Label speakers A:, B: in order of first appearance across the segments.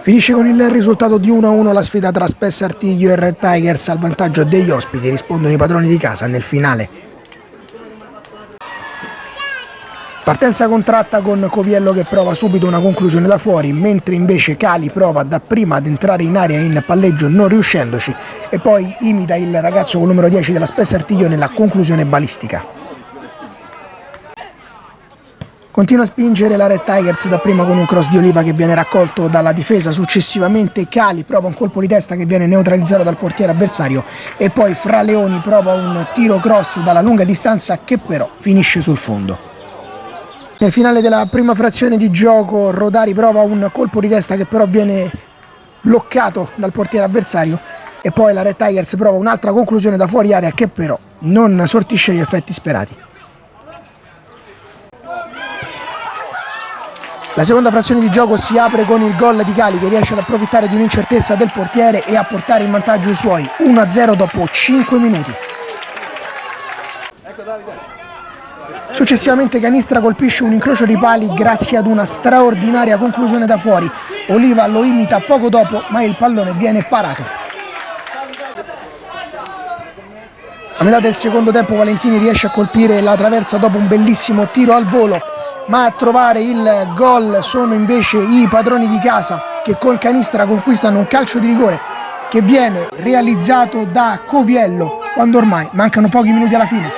A: Finisce con il risultato di 1-1 la sfida tra Spessa Artiglio e Red Tigers. Al vantaggio degli ospiti rispondono i padroni di casa nel finale. Partenza contratta con Coviello che prova subito una conclusione da fuori, mentre invece Cali prova dapprima ad entrare in area in palleggio non riuscendoci e poi imita il ragazzo con il numero 10 della Spessa Artiglio nella conclusione balistica. Continua a spingere la Red Tigers dapprima con un cross di Oliva che viene raccolto dalla difesa, successivamente Cali prova un colpo di testa che viene neutralizzato dal portiere avversario e poi Fra Leoni prova un tiro cross dalla lunga distanza che però finisce sul fondo. Nel finale della prima frazione di gioco Rodari prova un colpo di testa che però viene bloccato dal portiere avversario e poi la Red Tigers prova un'altra conclusione da fuori area che però non sortisce gli effetti sperati. La seconda frazione di gioco si apre con il gol di Cali che riesce ad approfittare di un'incertezza del portiere e a portare in vantaggio i suoi 1-0 dopo 5 minuti. Successivamente Canistra colpisce un incrocio di pali grazie ad una straordinaria conclusione da fuori. Oliva lo imita poco dopo, ma il pallone viene parato. A metà del secondo tempo Valentini riesce a colpire la traversa dopo un bellissimo tiro al volo, ma a trovare il gol sono invece i padroni di casa che col Canistra conquistano un calcio di rigore che viene realizzato da Coviello quando ormai mancano pochi minuti alla fine.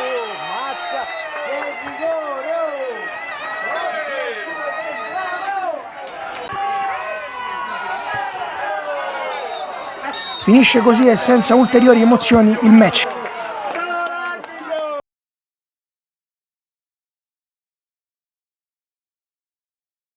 A: Finisce così e senza ulteriori emozioni il match